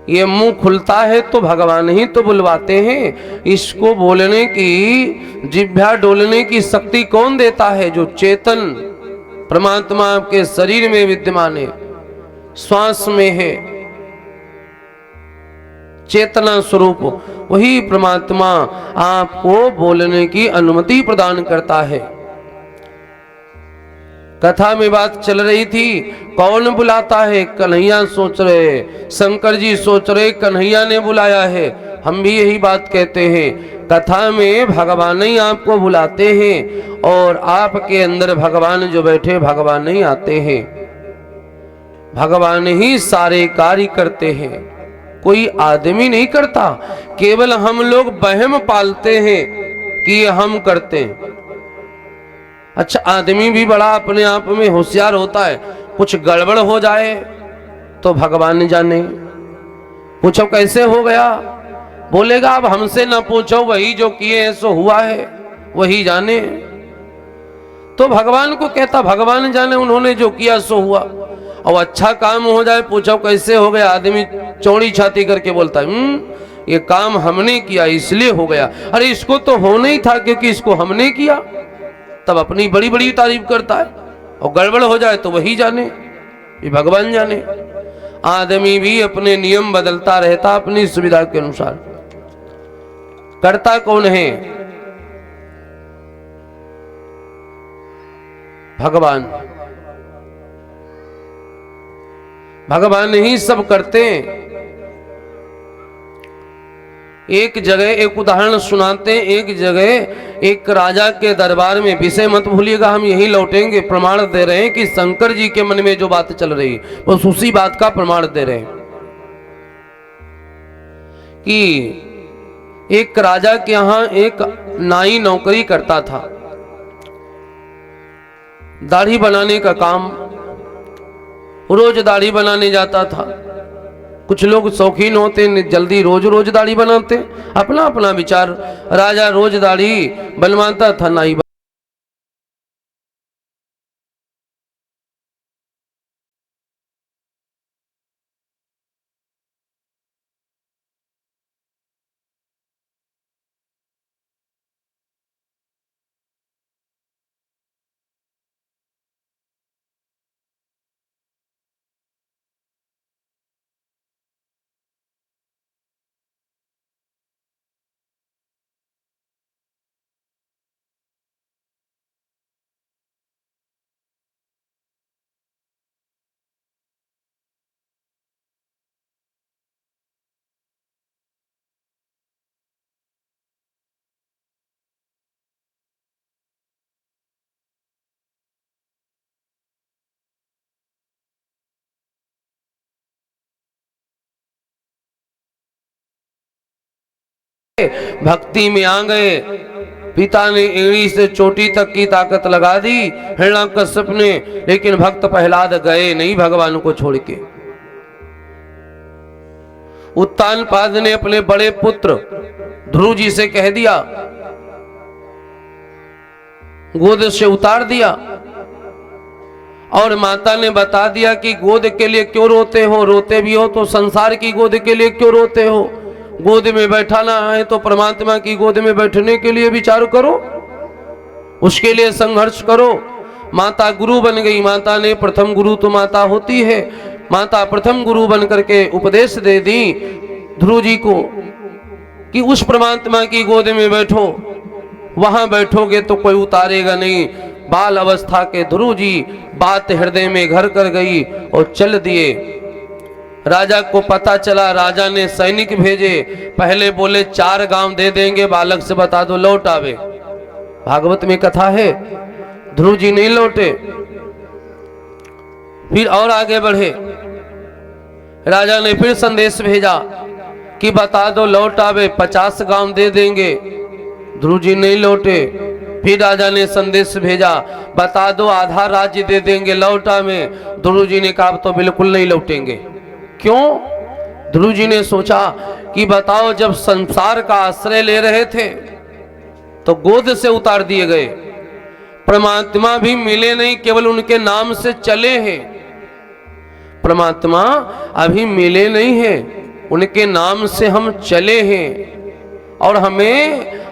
ये मुंह खुलता है तो भगवान ही तो बुलवाते हैं। इसको बोलने की, जिह्वा डोलने की शक्ति कौन देता है? जो चेतन परमात्मा आपके शरीर में विद्यमान है, श्वास में है, चेतना स्वरूप, वही परमात्मा आपको बोलने की अनुमति प्रदान करता है। कथा में बात चल रही थी, कौन बुलाता है? कन्हैया सोच रहे, शंकर जी सोच रहे कन्हैया ने बुलाया है। हम भी यही बात कहते हैं, कथा में भगवान ही आपको बुलाते हैं और आपके अंदर भगवान जो बैठे, भगवान ही आते हैं, भगवान ही सारे कार्य करते हैं, कोई आदमी नहीं करता। केवल हम लोग वहम पालते हैं कि ये हम करते हैं। अच्छा, आदमी भी बड़ा अपने आप में होशियार होता है, कुछ गड़बड़ हो जाए तो भगवान ने जाने। पूछो कैसे हो गया? बोलेगा अब हमसे ना पूछो, वही जो किए हैं सो हुआ है, वही जाने। तो भगवान को कहता भगवान जाने, उन्होंने जो किया सो हुआ। और अच्छा काम हो जाए, पूछो कैसे हो गया? आदमी चौड़ी छाती करके बोलता है ये काम हमने किया इसलिए हो गया। अरे इसको तो होना ही था क्योंकि इसको हमने किया। तब अपनी बड़ी बड़ी तारीफ करता है, और गड़बड़ हो जाए तो वही जाने, ये भगवान जाने। आदमी भी अपने नियम बदलता रहता अपनी सुविधा के अनुसार। करता कौन है? भगवान। भगवान ही सब करते हैं। एक जगह एक उदाहरण सुनाते हैं। एक जगह एक राजा के दरबार में, विषय मत भूलिएगा, हम यही लौटेंगे, प्रमाण दे रहे हैं कि शंकर जी के मन में जो बात चल रही बस उसी बात का प्रमाण दे रहे हैं कि एक राजा के यहां एक नाई नौकरी करता था, दाढ़ी बनाने का काम, रोज दाढ़ी बनाने जाता था। कुछ लोग शौकीन होते हैं, जल्दी रोज रोज दाढ़ी बनाते, अपना अपना विचार। राजा रोज दाढ़ी बनवाता था, नाई भक्ति में आ गए। पिता ने एड़ी से चोटी तक की ताकत लगा दी हिरण्यकश्यप ने, लेकिन भक्त प्रहलाद गए नहीं भगवान को छोड़ के। उत्तानपाद ने अपने बड़े पुत्र ध्रुव जी से कह दिया, गोद से उतार दिया, और माता ने बता दिया कि गोद के लिए क्यों रोते हो, रोते भी हो तो संसार की गोद के लिए क्यों रोते हो, गोद में बैठाना है तो परमात्मा की गोद में बैठने के लिए विचार करो, उसके लिए संघर्ष करो। माता गुरु बन गई। माता ने, प्रथम गुरु तो माता होती है, माता प्रथम गुरु बन करके उपदेश दे दी ध्रुव जी को कि उस परमात्मा की गोद में बैठो, वहां बैठोगे तो कोई उतारेगा नहीं। बाल अवस्था के ध्रुव जी बात हृदय में घर कर गई और चल दिए। राजा को पता चला, राजा ने सैनिक भेजे, पहले बोले 4 गांव दे देंगे, बालक से बता दो लौट आवे। भागवत में कथा है, ध्रुव जी नहीं लौटे। फिर और आगे बढ़े, राजा ने फिर संदेश भेजा कि बता दो लौट आवे, 50 गांव दे देंगे। ध्रुव जी नहीं लौटे। फिर राजा ने संदेश भेजा, बता दो आधा राज्य दे देंगे, लौट आवे। ध्रुव जी ने कहा तो बिल्कुल नहीं लौटेंगे। क्यों? ध्रुव जी ने सोचा कि बताओ, जब संसार का आश्रय ले रहे थे तो गोद से उतार दिए गए, परमात्मा भी मिले नहीं, केवल उनके नाम से चले हैं। परमात्मा अभी मिले नहीं है, उनके नाम से हम चले हैं। और हमें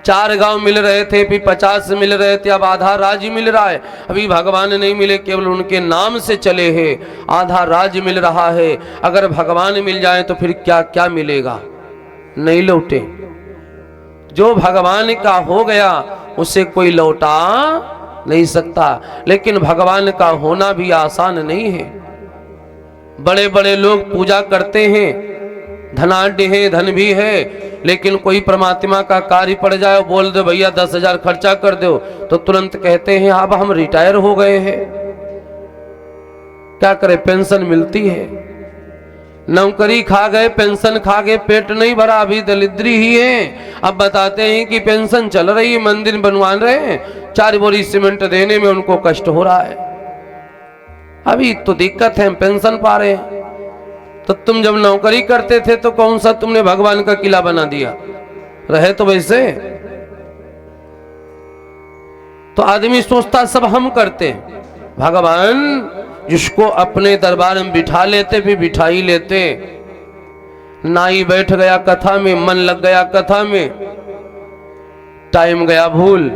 4 गांव मिल रहे थे, फिर 50 मिल रहे थे, अब आधा राज्य मिल रहा है। अभी भगवान नहीं मिले, केवल उनके नाम से चले हैं, आधा राज्य मिल रहा है। अगर भगवान मिल जाए तो फिर क्या क्या मिलेगा? नहीं लौटे। जो भगवान का हो गया उसे कोई लौटा नहीं सकता। लेकिन भगवान का होना भी आसान नहीं है। बड़े बड़े लोग पूजा करते हैं, धनाढ्य है, धन भी है, लेकिन कोई परमात्मा का कार्य पड़ जाए, बोल दो भैया 10,000 खर्चा कर दो, तो तुरंत कहते हैं अब हम रिटायर हो गए हैं। क्या करें, पेंशन मिलती है। नौकरी खा गए, पेंशन खा गए, पेट नहीं भरा, अभी दरिद्री ही है। अब बताते हैं कि पेंशन चल रही है, मंदिर बनवा रहे हैं, 4 बोरी सीमेंट देने में उनको कष्ट हो रहा है। अभी तो दिक्कत है, पेंशन पा रहे हैं। तो तुम जब नौकरी करते थे तो कौन सा तुमने भगवान का किला बना दिया? रहे तो वैसे। तो आदमी सोचता सब हम करते हैं। भगवान जिसको अपने दरबार में बिठा लेते भी बिठा ही लेते। नाई बैठ गया कथा में, मन लग गया कथा में, टाइम गया भूल।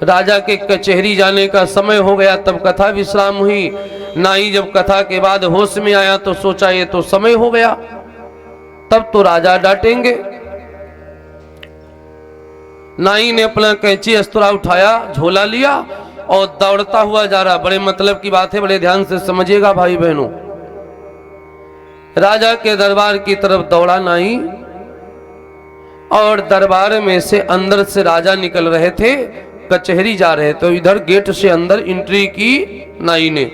राजा के कचहरी जाने का समय हो गया, तब कथा विश्राम हुई। नाई जब कथा के बाद होश में आया तो सोचा ये तो समय हो गया, तब तो राजा डांटेंगे। नाई ने अपना कैंची अस्तुरा उठाया, झोला लिया और दौड़ता हुआ जा रहा। बड़े मतलब की बात है, बड़े ध्यान से समझिएगा भाई बहनों। राजा के दरबार की तरफ दौड़ा नाई, और दरबार में से अंदर से राजा निकल रहे थे, कचहरी जा रहे तो इधर गेट से अंदर एंट्री की नाई ने।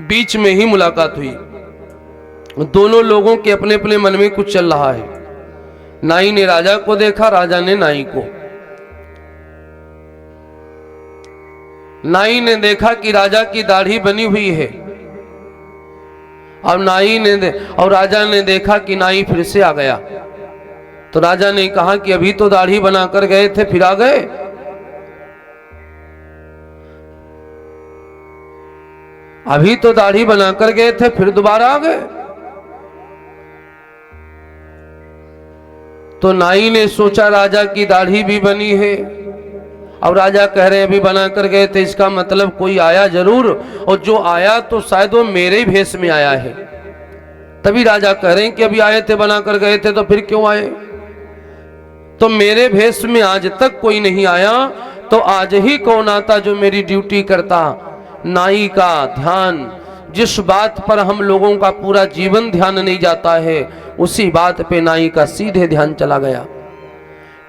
बीच में ही मुलाकात हुई। दोनों लोगों के अपने अपने मन में कुछ चल रहा है। नाई ने राजा को देखा, राजा ने नाई को। नाई ने देखा कि राजा की दाढ़ी बनी हुई है, और राजा ने देखा कि नाई फिर से आ गया। तो राजा ने कहा कि अभी तो दाढ़ी बनाकर गए थे, फिर आ गए। अभी तो दाढ़ी बनाकर गए थे, फिर दोबारा आ गए। तो नाई ने सोचा राजा की दाढ़ी भी बनी है, और राजा कह रहे अभी बनाकर गए थे, इसका मतलब कोई आया जरूर, और जो आया तो शायद वो मेरे भेष में आया है। तभी राजा कह रहे हैं कि अभी आए थे, बनाकर गए थे, तो फिर क्यों आए? तो मेरे भेष में आज तक कोई नहीं आया, तो आज ही कौन आता जो मेरी ड्यूटी करता? नाई का ध्यान, जिस बात पर हम लोगों का पूरा जीवन ध्यान नहीं जाता है, उसी बात पे नाई का सीधे ध्यान चला गया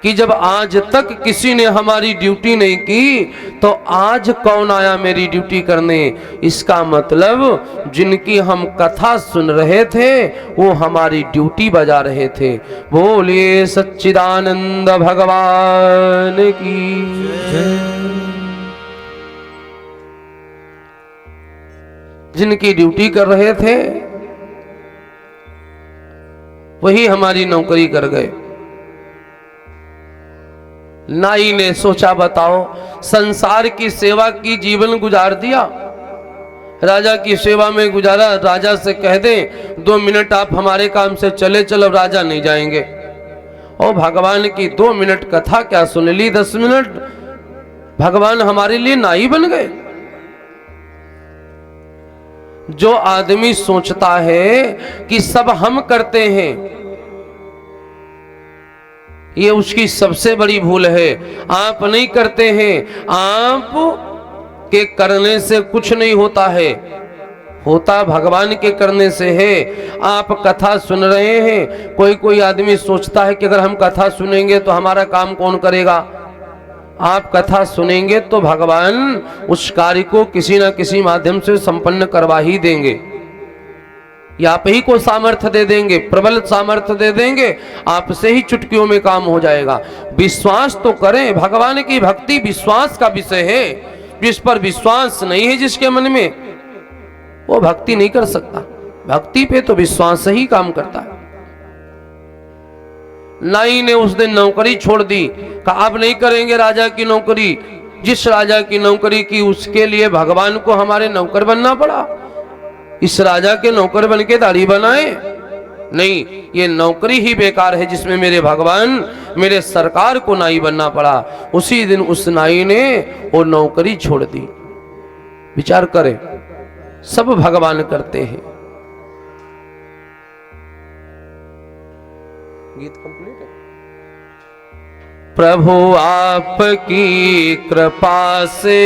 कि जब आज तक किसी ने हमारी ड्यूटी नहीं की, तो आज कौन आया मेरी ड्यूटी करने? इसका मतलब जिनकी हम कथा सुन रहे थे वो हमारी ड्यूटी बजा रहे थे। बोलिए सच्चिदानंद भगवान की जय। जिनकी ड्यूटी कर रहे थे वही हमारी नौकरी कर गए। नाई ने सोचा बताओ, संसार की सेवा की, जीवन गुजार दिया, राजा की सेवा में गुजारा। राजा से कह दे 2 मिनट आप हमारे काम से चले चलो, राजा नहीं जाएंगे। और भगवान की 2 मिनट कथा क्या सुन ली, 10 मिनट भगवान हमारे लिए नाई बन गए। जो आदमी सोचता है कि सब हम करते हैं, ये उसकी सबसे बड़ी भूल है। आप नहीं करते हैं, आप के करने से कुछ नहीं होता है, होता भगवान के करने से है। आप कथा सुन रहे हैं, कोई आदमी सोचता है कि अगर हम कथा सुनेंगे तो हमारा काम कौन करेगा? आप कथा सुनेंगे तो भगवान उस कार्य को किसी न किसी माध्यम से संपन्न करवा ही देंगे, या आप ही को सामर्थ्य दे देंगे, प्रबल सामर्थ्य दे देंगे, आपसे ही चुटकियों में काम हो जाएगा। विश्वास तो करें, भगवान की भक्ति विश्वास का विषय है। जिस पर विश्वास नहीं है जिसके मन में, वो भक्ति नहीं कर सकता। भक्ति पे तो विश्वास ही काम करता है। नाई ने उस दिन नौकरी छोड़ दी, कहा अब नहीं करेंगे राजा की नौकरी। जिस राजा की नौकरी की उसके लिए भगवान को हमारे नौकर बनना पड़ा। इस राजा के नौकर बन के दाढ़ी बनाए? नहीं, ये नौकरी ही बेकार है जिसमें मेरे भगवान, मेरे सरकार को नाई बनना पड़ा। उसी दिन उस नाई ने वो नौकरी छोड़ दी। विचार करें, सब भगवान करते हैं। गीत कंप्लीट है। प्रभु आपकी कृपा से